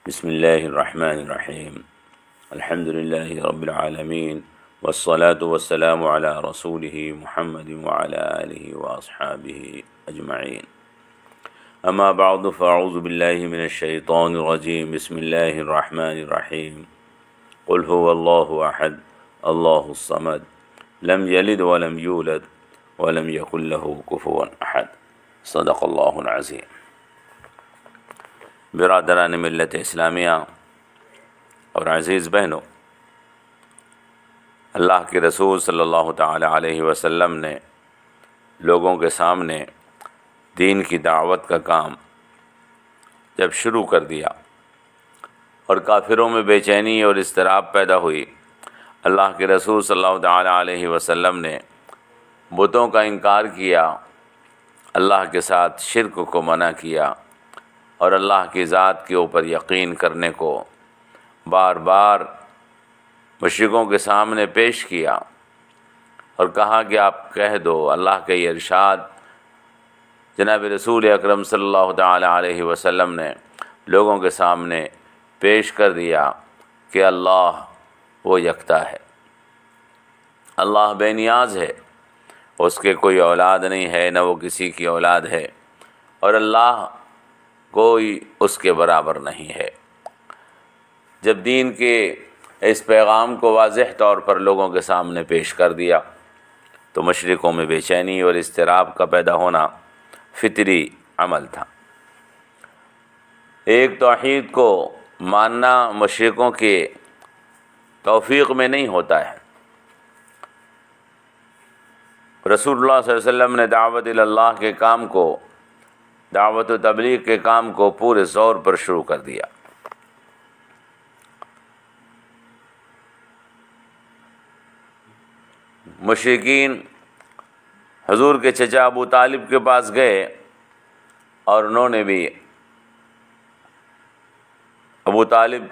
بسم اللہ الرحمن الرحیم الحمد للہ رب العالمین والصلاة والسلام علی رسولہ محمد وعلی آلہ واصحابہ اجمعین اما بعد فاعوذ باللہ من الشیطان الرجیم بسم اللہ الرحمن الرحیم قل هو اللہ احد اللہ الصمد لم یلد ولم یولد ولم یکن له کفوا احد صدق اللہ العظیم۔ برادران ملت اسلامیہ اور عزیز بہنوں، اللہ کے رسول صلی اللہ تعالی علیہ وسلم نے لوگوں کے سامنے دین کی دعوت کا کام جب شروع کر دیا اور کافروں میں بے چینی اور اضطراب پیدا ہوئی، اللہ کے رسول صلی اللہ تعالی علیہ وسلم نے بتوں کا انکار کیا، اللہ کے ساتھ شرک کو منع کیا اور اللہ کی ذات کے اوپر یقین کرنے کو بار بار مشرکوں کے سامنے پیش کیا اور کہا کہ آپ کہہ دو، اللہ کا یہ ارشاد جناب رسول اکرم صلی اللہ تعالی علیہ وسلم نے لوگوں کے سامنے پیش کر دیا کہ اللہ وہ یکتا ہے، اللہ بے نیاز ہے، اس کے کوئی اولاد نہیں ہے، نہ وہ کسی کی اولاد ہے، اور اللہ کوئی اس کے برابر نہیں ہے۔ جب دین کے اس پیغام کو واضح طور پر لوگوں کے سامنے پیش کر دیا تو مشرکوں میں بے چینی اور اضطراب کا پیدا ہونا فطری عمل تھا۔ ایک توحید کو ماننا مشرکوں کے توفیق میں نہیں ہوتا ہے۔ رسول اللہ صلی اللہ علیہ وسلم نے دعوت اللہ کے کام کو، دعوت و تبلیغ کے کام کو پورے زور پر شروع کر دیا۔ مشرکین حضور کے چچا ابو طالب کے پاس گئے اور انہوں نے بھی ابو طالب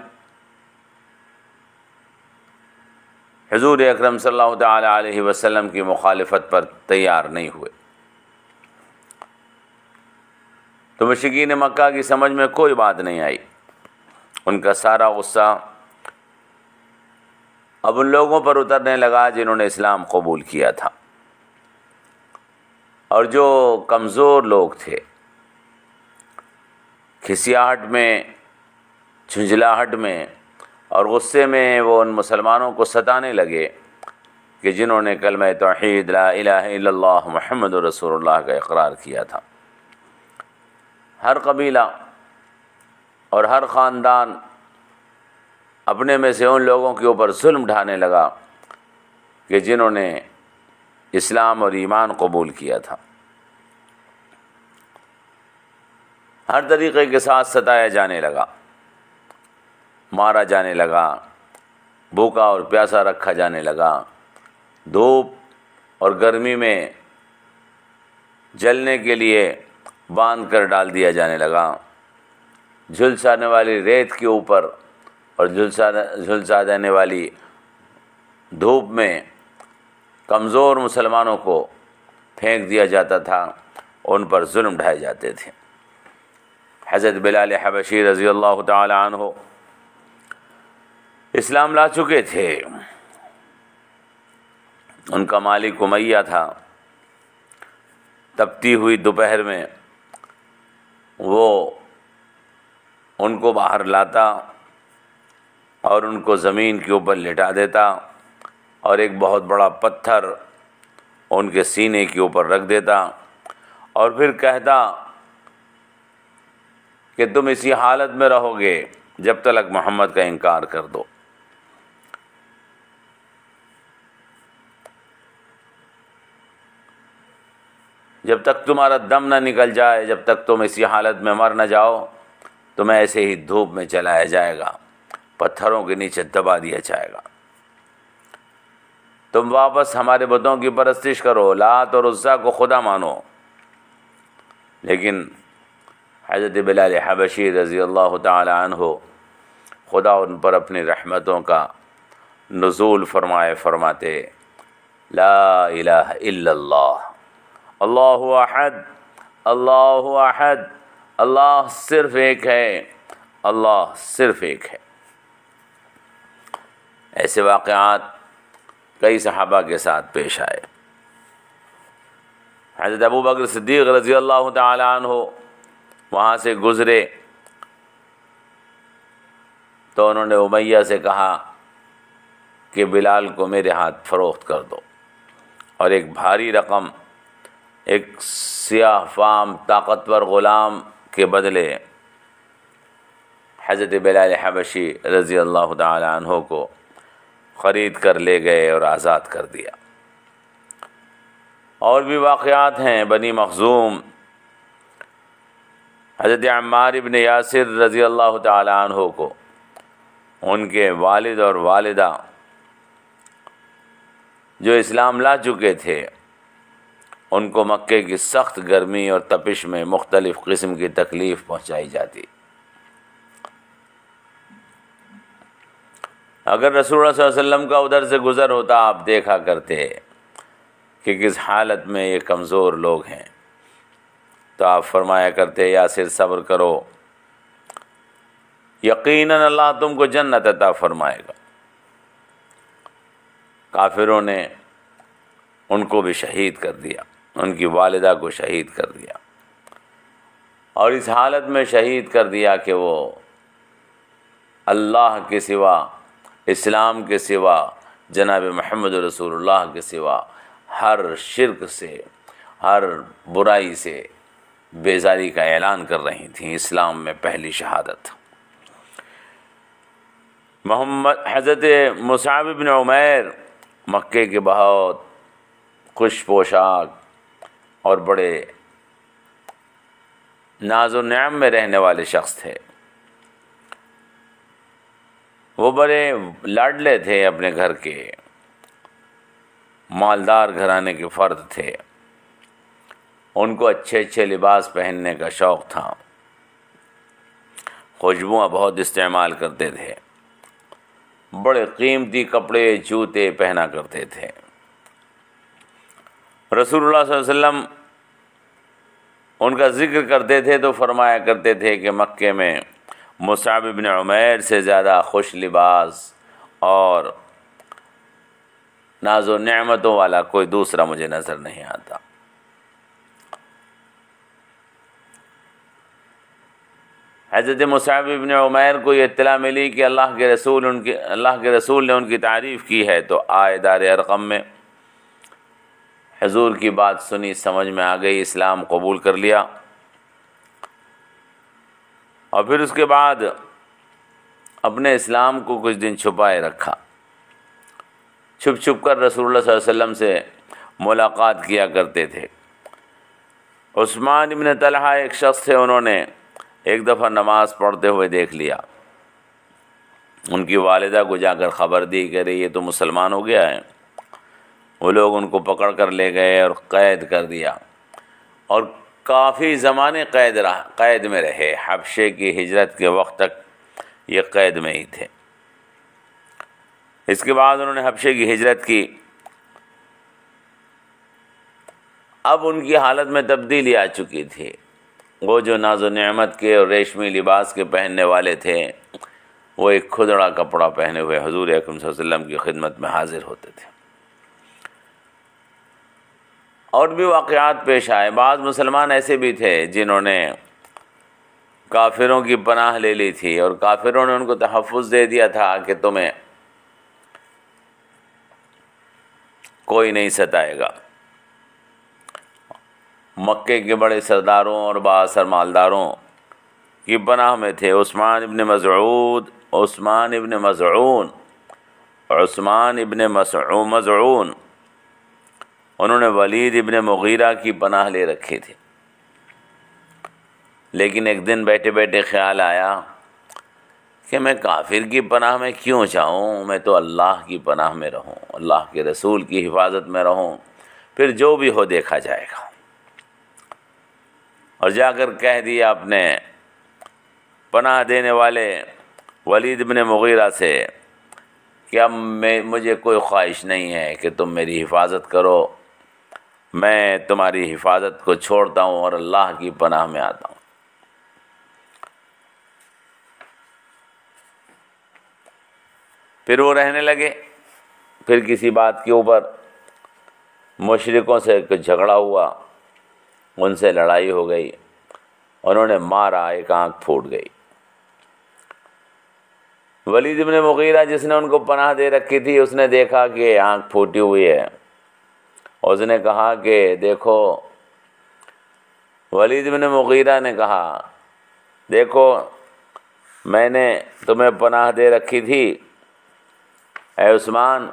حضور اکرم صلی اللہ تعالی علیہ وسلم کی مخالفت پر تیار نہیں ہوئے۔ تو مشرکین مکہ کی سمجھ میں کوئی بات نہیں آئی، ان کا سارا غصہ اب ان لوگوں پر اترنے لگا جنہوں نے اسلام قبول کیا تھا، اور جو کمزور لوگ تھے کھسیاہٹ میں، جھنجھلاہٹ میں اور غصے میں وہ ان مسلمانوں کو ستانے لگے کہ جنہوں نے کلمہ توحید لا الہ الا اللہ محمد رسول اللہ کا اقرار کیا تھا۔ ہر قبیلہ اور ہر خاندان اپنے میں سے ان لوگوں کے اوپر ظلم ڈھانے لگا کہ جنہوں نے اسلام اور ایمان قبول کیا تھا۔ ہر طریقے کے ساتھ ستایا جانے لگا، مارا جانے لگا، بھوکا اور پیاسا رکھا جانے لگا، دھوپ اور گرمی میں جلنے کے لیے باندھ کر ڈال دیا جانے لگا، جھلسانے والی ریت کے اوپر اور جھلسا دینے والی دھوپ میں کمزور مسلمانوں کو پھینک دیا جاتا تھا، ان پر ظلم ڈھائے جاتے تھے۔ حضرت بلال حبشی رضی اللہ تعالی عنہ اسلام لا چکے تھے، ان کا مالک امیہ تھا۔ تپتی ہوئی دوپہر میں وہ ان کو باہر لاتا اور ان کو زمین کے اوپر لٹا دیتا اور ایک بہت بڑا پتھر ان کے سینے کے اوپر رکھ دیتا اور پھر کہتا کہ تم اسی حالت میں رہو گے جب تک محمد کا انکار کر دو۔ جب تک تمہارا دم نہ نکل جائے، جب تک تم اسی حالت میں مر نہ جاؤ، تمہیں ایسے ہی دھوپ میں چلایا جائے گا، پتھروں کے نیچے دبا دیا جائے گا۔ تم واپس ہمارے بتوں کی پرستش کرو، لات اور عزیٰ کو خدا مانو۔ لیکن حضرت بلال حبشی رضی اللہ تعالی عنہ خدا ان پر اپنی رحمتوں کا نزول فرماتے لا الہ الا اللہ، اللہ احد، اللہ احد، اللہ صرف ایک ہے، اللہ صرف ایک ہے۔ ایسے واقعات کئی صحابہ کے ساتھ پیش آئے۔ حضرت ابو بکر صدیق رضی اللہ تعالی عنہ وہاں سے گزرے تو انہوں نے امیہ سے کہا کہ بلال کو میرے ہاتھ فروخت کر دو، اور ایک بھاری رقم ایک سیاہ فام طاقتور غلام کے بدلے حضرت بلال حبشی رضی اللہ تعالی عنہ کو خرید کر لے گئے اور آزاد کر دیا۔ اور بھی واقعات ہیں۔ بنی مخزوم حضرت عمار ابن یاسر رضی اللہ تعالی عنہ کو ان کے والد اور والدہ جو اسلام لا چکے تھے، ان کو مکے کی سخت گرمی اور تپش میں مختلف قسم کی تکلیف پہنچائی جاتی۔ اگر رسول اللہ صلی اللہ علیہ وسلم کا ادھر سے گزر ہوتا، آپ دیکھا کرتے کہ کس حالت میں یہ کمزور لوگ ہیں، تو آپ فرمایا کرتے یاسر صبر کرو، یقیناً اللہ تم کو جنت عطا فرمائے گا۔ کافروں نے ان کو بھی شہید کر دیا، ان کی والدہ کو شہید کر دیا، اور اس حالت میں شہید کر دیا کہ وہ اللہ کے سوا، اسلام کے سوا، جناب محمد رسول اللہ کے سوا ہر شرک سے، ہر برائی سے بیزاری کا اعلان کر رہی تھیں۔ اسلام میں پہلی شہادت۔ حضرت مصعب بن عمیر مکے کے بہت خوش پوشاک اور بڑے ناز و نعم میں رہنے والے شخص تھے۔ وہ بڑے لاڈلے تھے، اپنے گھر کے مالدار گھرانے کے فرد تھے۔ ان کو اچھے اچھے لباس پہننے کا شوق تھا، خوشبوئیں بہت استعمال کرتے تھے، بڑے قیمتی کپڑے جوتے پہنا کرتے تھے۔ رسول اللہ صلی اللہ علیہ وسلم ان کا ذکر کرتے تھے تو فرمایا کرتے تھے کہ مکے میں مصعب بن عمیر سے زیادہ خوش لباس اور ناز و نعمتوں والا کوئی دوسرا مجھے نظر نہیں آتا۔ حضرت مصعب بن عمیر کو یہ اطلاع ملی کہ اللہ کے رسول نے ان کی تعریف کی ہے، تو آئے دار ارقم میں، حضور کی بات سنی، سمجھ میں آ گئی، اسلام قبول کر لیا، اور پھر اس کے بعد اپنے اسلام کو کچھ دن چھپائے رکھا، چھپ چھپ کر رسول اللہ صلی اللہ علیہ وسلم سے ملاقات کیا کرتے تھے۔ عثمان ابن طلحہ ایک شخص تھے، انہوں نے ایک دفعہ نماز پڑھتے ہوئے دیکھ لیا، ان کی والدہ کو جا کر خبر دی کہ یہ تو مسلمان ہو گیا ہے۔ وہ لوگ ان کو پکڑ کر لے گئے اور قید کر دیا، اور کافی زمانے قید میں رہے۔ حبشے کی ہجرت کے وقت تک یہ قید میں ہی تھے۔ اس کے بعد انہوں نے حبشے کی ہجرت کی۔ اب ان کی حالت میں تبدیلی آ چکی تھی۔ وہ جو ناز و نعمت کے اور ریشمی لباس کے پہننے والے تھے، وہ ایک کھدڑا کپڑا پہنے ہوئے حضور اکرم صلی اللہ علیہ وسلم کی خدمت میں حاضر ہوتے تھے۔ اور بھی واقعات پیش آئے۔ بعض مسلمان ایسے بھی تھے جنہوں نے کافروں کی پناہ لے لی تھی، اور کافروں نے ان کو تحفظ دے دیا تھا کہ تمہیں کوئی نہیں ستائے گا۔ مکے کے بڑے سرداروں اور بااثر مالداروں کی پناہ میں تھے۔ عثمان ابن مظعون، انہوں نے ولید ابن مغیرہ کی پناہ لے رکھی تھی، لیکن ایک دن بیٹھے بیٹھے خیال آیا کہ میں کافر کی پناہ میں کیوں جاؤں، میں تو اللہ کی پناہ میں رہوں، اللہ کے رسول کی حفاظت میں رہوں، پھر جو بھی ہو دیکھا جائے گا۔ اور جا کر کہہ دیا اپنے پناہ دینے والے ولید بن مغیرہ سے کہ اب مجھے کوئی خواہش نہیں ہے کہ تم میری حفاظت کرو، میں تمہاری حفاظت کو چھوڑتا ہوں اور اللہ کی پناہ میں آتا ہوں۔ پھر وہ رہنے لگے. پھر کسی بات کے اوپر مشرکوں سے کچھ جھگڑا ہوا، ان سے لڑائی ہو گئی، انہوں نے مارا، ایک آنکھ پھوٹ گئی. ولید بن مغیرہ جس نے ان کو پناہ دے رکھی تھی، اس نے دیکھا کہ آنکھ پھوٹی ہوئی ہے. اس نے کہا کہ دیکھو، ولید بن مغیرہ نے کہا دیکھو میں نے تمہیں پناہ دے رکھی تھی، اے عثمان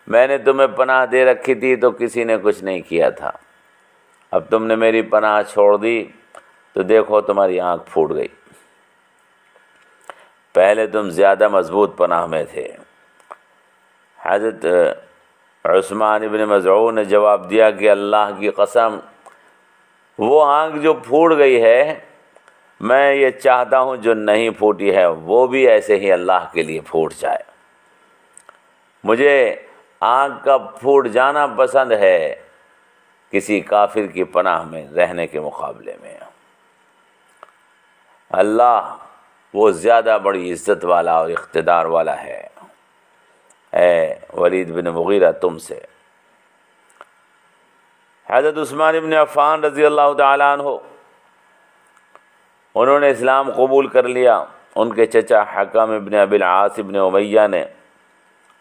میں نے تمہیں پناہ دے رکھی تھی تو کسی نے کچھ نہیں کیا تھا، اب تم نے میری پناہ چھوڑ دی تو دیکھو تمہاری آنکھ پھوٹ گئی. پہلے تم زیادہ مضبوط پناہ میں تھے. حضرت عثمان ابن مظعون نے جواب دیا کہ اللہ کی قسم، وہ آنکھ جو پھوٹ گئی ہے میں یہ چاہتا ہوں جو نہیں پھوٹی ہے وہ بھی ایسے ہی اللہ کے لیے پھوٹ جائے. مجھے آنکھ کا پھوٹ جانا پسند ہے کسی کافر کی پناہ میں رہنے کے مقابلے میں. اللہ وہ زیادہ بڑی عزت والا اور اقتدار والا ہے اے ولید بن مغیرہ تم سے. حضرت عثمان ابن عفان رضی اللہ تعالیٰ عنہ، انہوں نے اسلام قبول کر لیا. ان کے چچا حکم ابن ابی العاص ابن امیہ نے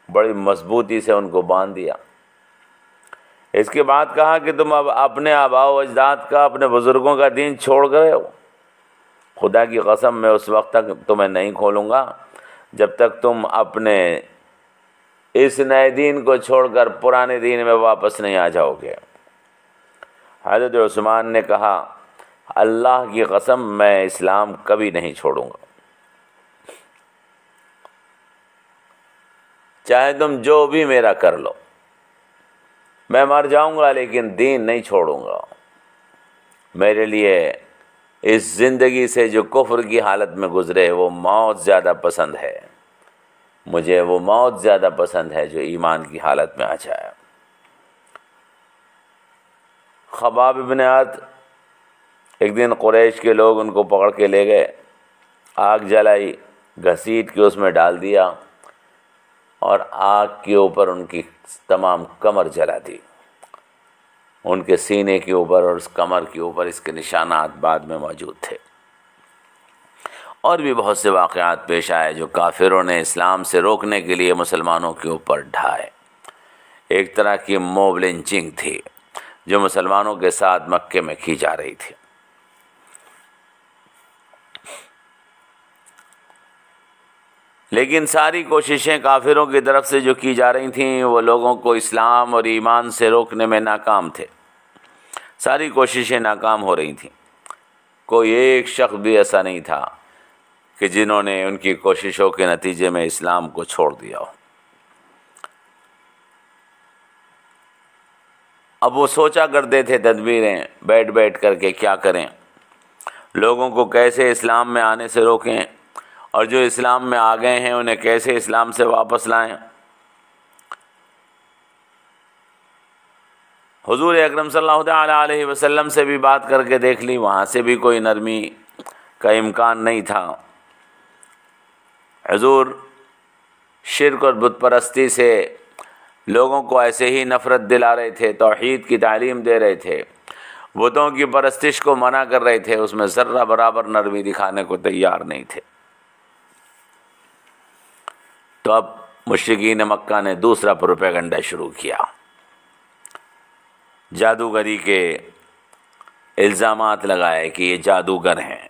بڑی مضبوطی سے ان کو باندھ دیا. اس کے بعد کہا کہ تم اب اپنے آباء و اجداد کا، اپنے بزرگوں کا دین چھوڑ گئے ہو. خدا کی قسم میں اس وقت تک تمہیں نہیں کھولوں گا جب تک تم اپنے اس نئے دین کو چھوڑ کر پرانے دین میں واپس نہیں آ جاؤ گے. حضرت عثمان نے کہا اللہ کی قسم میں اسلام کبھی نہیں چھوڑوں گا، چاہے تم جو بھی میرا کر لو، میں مر جاؤں گا لیکن دین نہیں چھوڑوں گا. میرے لیے اس زندگی سے جو کفر کی حالت میں گزرے وہ موت زیادہ پسند ہے، مجھے وہ موت زیادہ پسند ہے جو ایمان کی حالت میں آ جائے. خباب بن عرط، ایک دن قریش کے لوگ ان کو پکڑ کے لے گئے، آگ جلائی، گھسیٹ کے اس میں ڈال دیا اور آگ کے اوپر ان کی تمام کمر جلا دی. ان کے سینے کے اوپر اور اس کمر کے اوپر اس کے نشانات بعد میں موجود تھے. اور بھی بہت سے واقعات پیش آئے جو کافروں نے اسلام سے روکنے کے لیے مسلمانوں کے اوپر ڈھائے. ایک طرح کی موب لنچنگ تھی جو مسلمانوں کے ساتھ مکے میں کی جا رہی تھی. لیکن ساری کوششیں کافروں کی طرف سے جو کی جا رہی تھیں وہ لوگوں کو اسلام اور ایمان سے روکنے میں ناکام تھے. ساری کوششیں ناکام ہو رہی تھیں. کوئی ایک شخص بھی ایسا نہیں تھا کہ جنہوں نے ان کی کوششوں کے نتیجے میں اسلام کو چھوڑ دیا ہو. اب وہ سوچا کرتے تھے تدبیریں بیٹھ بیٹھ کر کے کیا کریں، لوگوں کو کیسے اسلام میں آنے سے روکیں، اور جو اسلام میں آ گئے ہیں انہیں کیسے اسلام سے واپس لائیں. حضور اکرم صلی اللہ تعالیٰ علیہ وسلم سے بھی بات کر کے دیکھ لی، وہاں سے بھی کوئی نرمی کا امکان نہیں تھا. حضور شرک اور بت پرستی سے لوگوں کو ایسے ہی نفرت دلا رہے تھے، توحید کی تعلیم دے رہے تھے، بتوں کی پرستش کو منع کر رہے تھے، اس میں ذرہ برابر نرمی دکھانے کو تیار نہیں تھے. تو اب مشرکین مکہ نے دوسرا پروپیگنڈا شروع کیا. جادوگری کے الزامات لگائے کہ یہ جادوگر ہیں،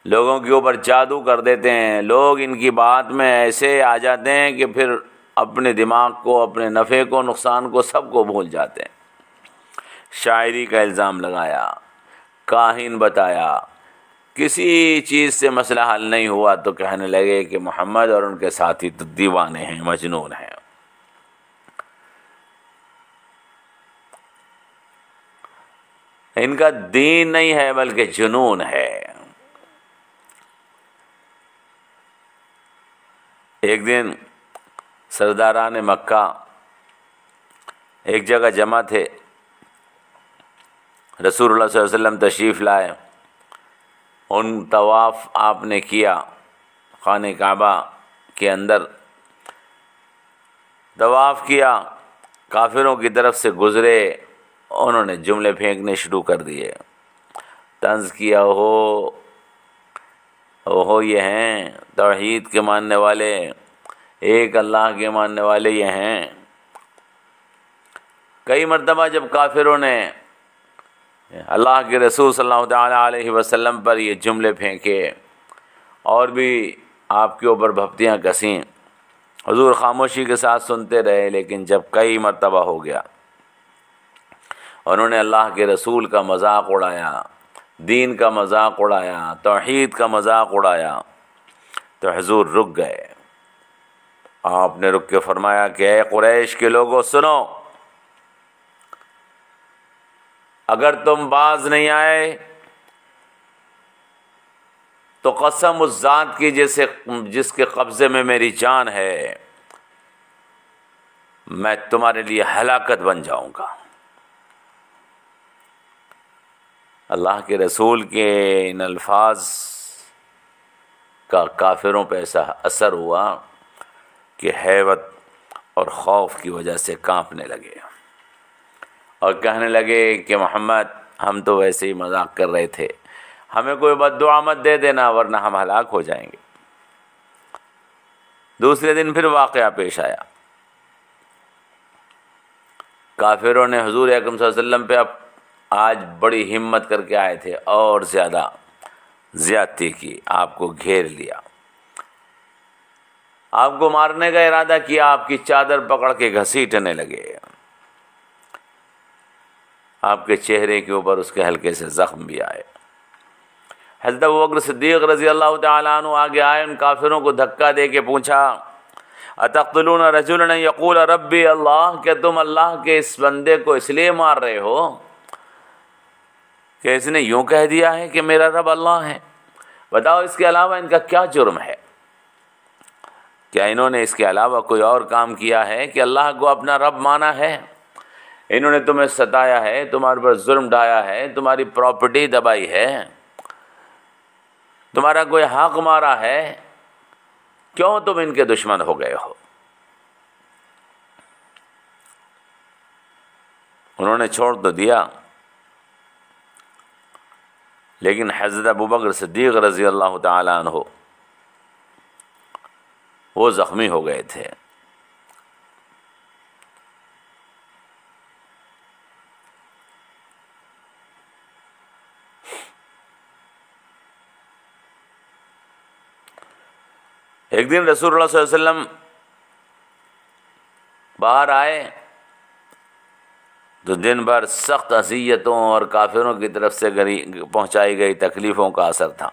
لوگوں کے اوپر جادو کر دیتے ہیں، لوگ ان کی بات میں ایسے آ جاتے ہیں کہ پھر اپنے دماغ کو، اپنے نفع کو، نقصان کو، سب کو بھول جاتے ہیں. شاعری کا الزام لگایا، کاہن بتایا. کسی چیز سے مسئلہ حل نہیں ہوا تو کہنے لگے کہ محمد اور ان کے ساتھی تو دیوانے ہیں، مجنون ہیں. ان کا دین نہیں ہے بلکہ جنون ہے. ایک دن سرداران مکہ ایک جگہ جمع تھے، رسول اللہ صلی اللہ علیہ وسلم تشریف لائے. ان طواف آپ نے کیا خانہ کعبہ کے اندر، طواف کیا، کافروں کی طرف سے گزرے، انہوں نے جملے پھینکنے شروع کر دیے، طنز کیا، اوہو یہ ہیں توحید کے ماننے والے، ایک اللہ کے ماننے والے یہ ہیں۔ کئی مرتبہ جب کافروں نے اللہ کے رسول صلی اللہ تعالیٰ علیہ وسلم پر یہ جملے پھینکے اور بھی آپ کے اوپر بھپتیاں کسیں، حضور خاموشی کے ساتھ سنتے رہے، لیکن جب کئی مرتبہ ہو گیا، انہوں نے اللہ کے رسول کا مذاق اڑایا، دین کا مذاق اڑایا، توحید کا مذاق اڑایا، تو حضور رک گئے۔ آپ نے رک کے فرمایا کہ اے قریش کے لوگوں سنو، اگر تم باز نہیں آئے تو قسم اس ذات کی جس کے قبضے میں میری جان ہے، میں تمہارے لیے ہلاکت بن جاؤں گا۔ اللہ کے رسول کے ان الفاظ کا کافروں پہ ایسا اثر ہوا کہ ہیبت اور خوف کی وجہ سے کانپنے لگے اور کہنے لگے کہ محمد، ہم تو ویسے ہی مذاق کر رہے تھے، ہمیں کوئی بد دعا مت دے دینا ورنہ ہم ہلاک ہو جائیں گے۔ دوسرے دن پھر واقعہ پیش آیا، کافروں نے حضور اکرم صلی اللہ علیہ وسلم پہ آج بڑی ہمت کر کے آئے تھے اور زیادہ زیادتی کی، آپ کو گھیر لیا، آپ کو مارنے کا ارادہ کیا، آپ کی چادر پکڑ کے گھسیٹنے لگے، آپ کے چہرے کے اوپر اس کے ہلکے سے زخم بھی آئے۔ حضرت ابوبکر صدیق رضی اللہ تعالیٰ عنہ آگے آئے، ان کافروں کو دھکا دے کے پوچھا، اتقتلون رجلا یقول ربی اللہ، کہ تم اللہ کے اس بندے کو اس لیے مار رہے ہو کہ اس نے یوں کہہ دیا ہے کہ میرا رب اللہ ہے؟ بتاؤ اس کے علاوہ ان کا کیا جرم ہے؟ کیا انہوں نے اس کے علاوہ کوئی اور کام کیا ہے کہ اللہ کو اپنا رب مانا ہے؟ انہوں نے تمہیں ستایا ہے، تمہارے پر ظلم ڈھایا ہے، تمہاری پراپرٹی دبائی ہے، تمہارا کوئی حق مارا ہے، کیوں تم ان کے دشمن ہو گئے ہو؟ انہوں نے چھوڑ تو دیا، لیکن حضرت ابوبکر صدیق رضی اللہ تعالیٰ عنہ وہ زخمی ہو گئے تھے۔ ایک دن رسول اللہ صلی اللہ علیہ وسلم باہر آئے تو دن بھر سخت اذیتوں اور کافروں کی طرف سے پہنچائی گئی تکلیفوں کا اثر تھا۔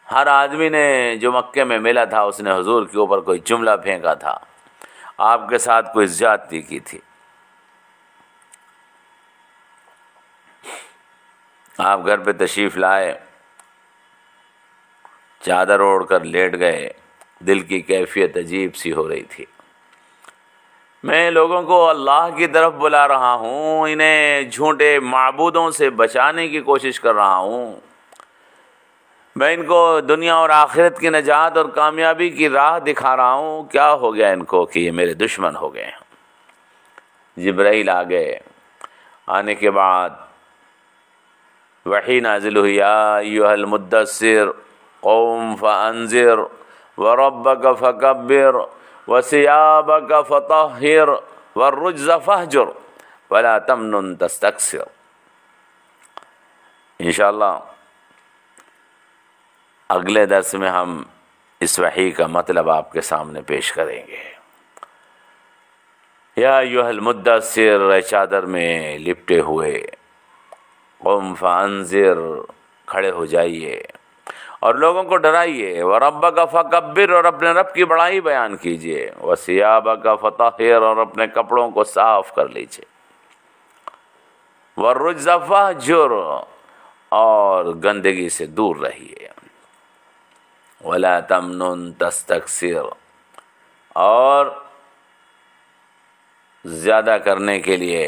ہر آدمی نے جو مکے میں ملا تھا اس نے حضور کے اوپر کوئی جملہ پھینکا تھا، آپ کے ساتھ کوئی زیادتی کی تھی۔ آپ گھر پہ تشریف لائے، چادر اوڑھ کر لیٹ گئے، دل کی کیفیت عجیب سی ہو رہی تھی۔ میں لوگوں کو اللہ کی طرف بلا رہا ہوں، انہیں جھوٹے معبودوں سے بچانے کی کوشش کر رہا ہوں، میں ان کو دنیا اور آخرت کی نجات اور کامیابی کی راہ دکھا رہا ہوں، کیا ہو گیا ان کو کہ یہ میرے دشمن ہو گئے ہیں؟ جبرائیل آ گئے، آنے کے بعد وحی نازل ہوئی، یا ایھا المدثر قم فانذر وربک فکبر وثیابک فطہر والرجز فاہجر ولا تمنن تستکثر۔ انشاءاللہ اگلے درس میں ہم اس وحی کا مطلب آپ کے سامنے پیش کریں گے۔ یا ایھا المدثر، اے چادر میں لپٹے ہوئے، قم فانذر، کھڑے ہو جائیے اور لوگوں کو ڈرائیے، وَرَبَّكَ فَكَبِّرْ، اور اپنے رب کی بڑائی بیان کیجیے، وَثِيَابَكَ فَطَهِّرْ، اور اپنے کپڑوں کو صاف کر لیجیے، وَالرُّجْزَ فَاهْجُرْ، اور گندگی سے دور رہیے، وَلَا تَمْنُن تَسْتَكْثِرْ، اور زیادہ کرنے کے لیے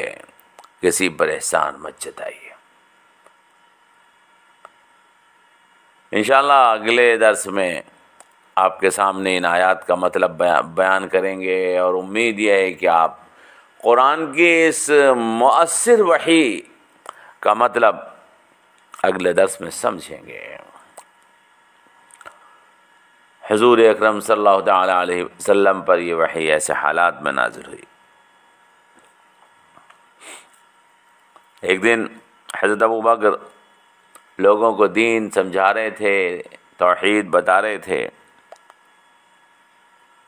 کسی پر احسان مت جتائیے۔ انشاءاللہ اگلے درس میں آپ کے سامنے ان آیات کا مطلب بیان کریں گے، اور امید یہ ہے کہ آپ قرآن کی اس مؤثر وحی کا مطلب اگلے درس میں سمجھیں گے۔ حضور اکرم صلی اللہ تعالی علیہ وسلم پر یہ وحی ایسے حالات میں نازل ہوئی۔ ایک دن حضرت ابو بکر لوگوں کو دین سمجھا رہے تھے، توحید بتا رہے تھے،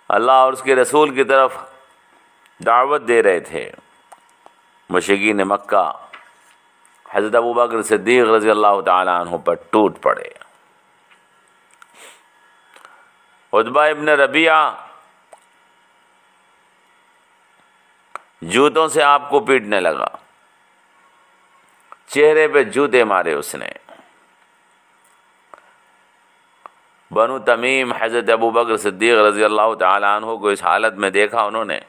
اللہ اور اس کے رسول کی طرف دعوت دے رہے تھے۔ مشرکین مکہ حضرت ابو بکر صدیق رضی اللہ تعالی عنہ پر ٹوٹ پڑے۔ عتبہ ابن ربیعہ جوتوں سے آپ کو پیٹنے لگا، چہرے پہ جوتے مارے اس نے۔ بنو تمیم حضرت ابو بکر صدیق رضی اللہ تعالی عنہ کو اس حالت میں دیکھا، انہوں نے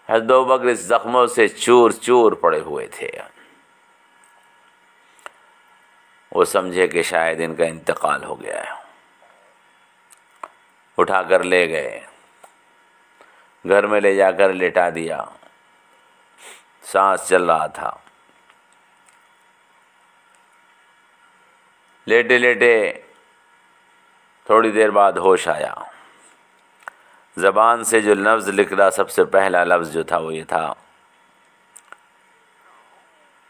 حضرت ابو بکر اس زخموں سے چور چور پڑے ہوئے تھے۔ وہ سمجھے کہ شاید ان کا انتقال ہو گیا ہے، اٹھا کر لے گئے، گھر میں لے جا کر لٹا دیا، سانس چل رہا تھا۔ لیٹے لیٹے تھوڑی دیر بعد ہوش آیا، زبان سے جو لفظ نکلا سب سے پہلا لفظ جو تھا وہ یہ تھا،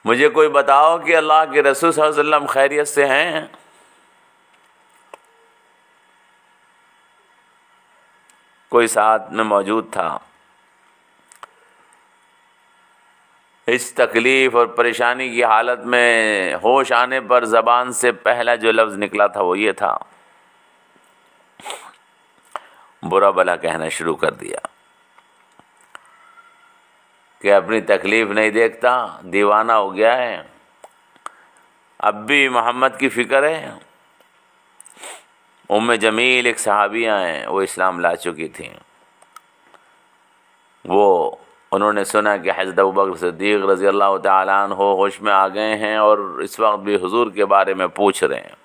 مجھے کوئی بتاؤ کہ اللہ کے رسول صلی اللہ علیہ وسلم خیریت سے ہیں؟ کوئی ساتھ میں موجود تھا؟ اس تکلیف اور پریشانی کی حالت میں ہوش آنے پر زبان سے پہلا جو لفظ نکلا تھا وہ یہ تھا، برا بھلا کہنا شروع کر دیا کہ اپنی تکلیف نہیں دیکھتا، دیوانہ ہو گیا ہے، اب بھی محمد کی فکر ہے۔ ام جمیل ایک صحابیہ ہیں، وہ اسلام لا چکی تھیں، انہوں نے سنا کہ حضرت ابوبکر صدیق رضی اللہ تعالیٰ عنہ ہوش میں آ گئے ہیں اور اس وقت بھی حضور کے بارے میں پوچھ رہے ہیں۔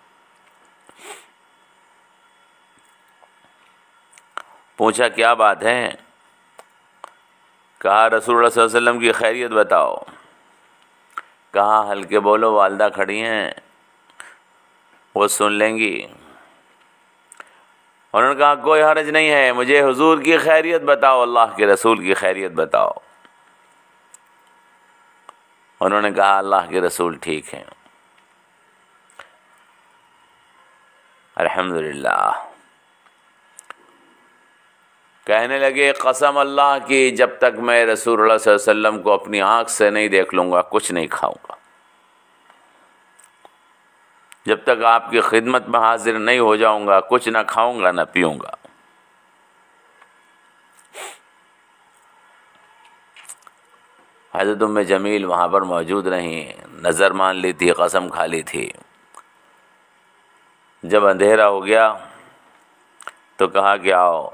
پوچھا کیا بات ہے؟ کہا رسول اللہ صلی اللہ علیہ وسلم کی خیریت بتاؤ۔ کہا ہلکے بولو، والدہ کھڑی ہیں، وہ سن لیں گی۔ انہوں نے کہا کوئی حرج نہیں ہے، مجھے حضور کی خیریت بتاؤ، اللہ کے رسول کی خیریت بتاؤ۔ انہوں نے کہا اللہ کے رسول ٹھیک ہیں، الحمدللہ۔ کہنے لگے قسم اللہ کی، جب تک میں رسول اللہ صلی اللہ علیہ وسلم کو اپنی آنکھ سے نہیں دیکھ لوں گا کچھ نہیں کھاؤں گا، جب تک آپ کی خدمت میں حاضر نہیں ہو جاؤں گا کچھ نہ کھاؤں گا نہ پیوں گا۔ حضرت ام جمیل وہاں پر موجود رہیں، نظر مان لی تھی، قسم کھا لی تھی۔ جب اندھیرا ہو گیا تو کہا کہ آؤ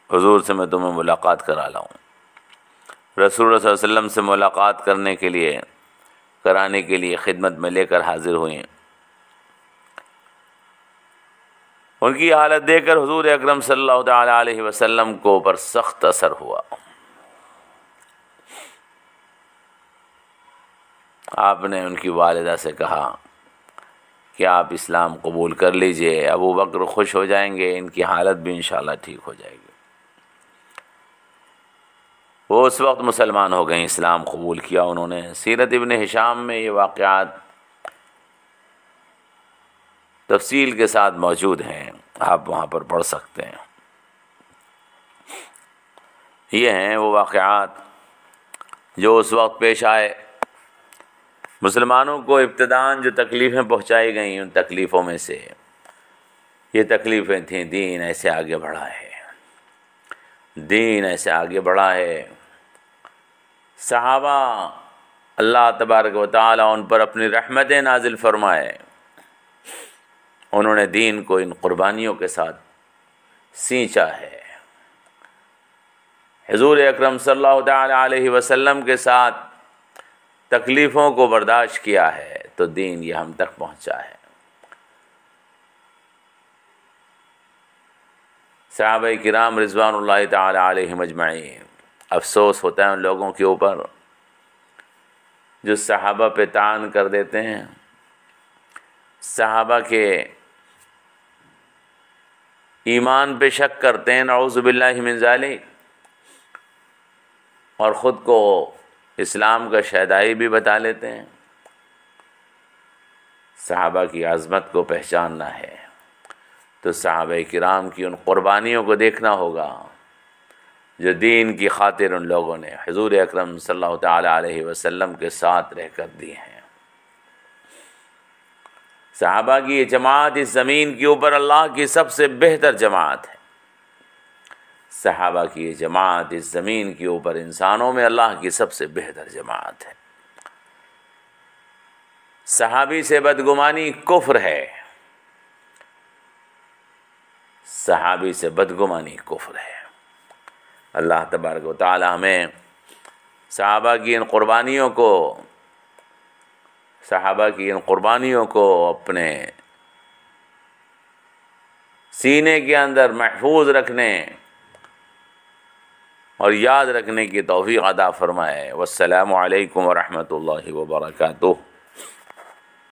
حضور سے میں تمہیں ملاقات کرا لاؤں۔ رسول اللہ صلی اللہ علیہ وسلم سے ملاقات کرانے کے لیے خدمت میں لے کر حاضر ہوئیں۔ ان کی حالت دیکھ کر حضور اکرم صلی اللہ تعالی علیہ وسلم کو پر سخت اثر ہوا۔ آپ نے ان کی والدہ سے کہا کہ آپ اسلام قبول کر لیجئے، ابو بکر خوش ہو جائیں گے، ان کی حالت بھی انشاءاللہ ٹھیک ہو جائے گی۔ وہ اس وقت مسلمان ہو گئیں، اسلام قبول کیا انہوں نے۔ سیرت ابن ہشام میں یہ واقعات تفصیل کے ساتھ موجود ہیں، آپ وہاں پر پڑھ سکتے ہیں۔ یہ ہیں وہ واقعات جو اس وقت پیش آئے۔ مسلمانوں کو ابتداً جو تکلیفیں پہنچائی گئیں، ان تکلیفوں میں سے یہ تکلیفیں تھیں دین ایسے آگے بڑھا ہے، دین ایسے آگے بڑھا ہے۔ صحابہ اللہ تبارک و تعالی ان پر اپنی رحمتیں نازل فرمائے، انہوں نے دین کو ان قربانیوں کے ساتھ سینچا ہے۔ حضور اکرم صلی اللہ تعالی علیہ وسلم کے ساتھ تکلیفوں کو برداشت کیا ہے تو دین یہ ہم تک پہنچا ہے۔ صحابہ کرام رضوان اللہ تعالی علیہم اجمعین، افسوس ہوتا ہے ان لوگوں کے اوپر جو صحابہ پہ طعن کر دیتے ہیں، صحابہ کے ایمان پہ شک کرتے ہیں، نعوذ باللہ من ذالک، اور خود کو اسلام کا شیدائی بھی بتا لیتے ہیں۔ صحابہ کی عظمت کو پہچاننا ہے تو صحابہ کرام کی ان قربانیوں کو دیکھنا ہوگا جو دین کی خاطر ان لوگوں نے حضور اکرم صلی اللہ تعالی علیہ وسلم کے ساتھ رہ کر دی ہیں۔ صحابہ کی یہ جماعت اس زمین کے اوپر اللہ کی سب سے بہتر جماعت ہے۔ صحابہ کی یہ جماعت اس زمین کے اوپر انسانوں میں اللہ کی سب سے بہتر جماعت ہے۔ صحابی سے بدگمانی کفر ہے، صحابی سے بدگمانی کفر ہے۔ اللہ تبارک و تعالی ہمیں صحابہ کی ان قربانیوں کو اپنے سینے کے اندر محفوظ رکھنے اور یاد رکھنے کی توفیق عطا فرمائے۔ والسلام علیکم ورحمۃ اللہ وبرکاتہ۔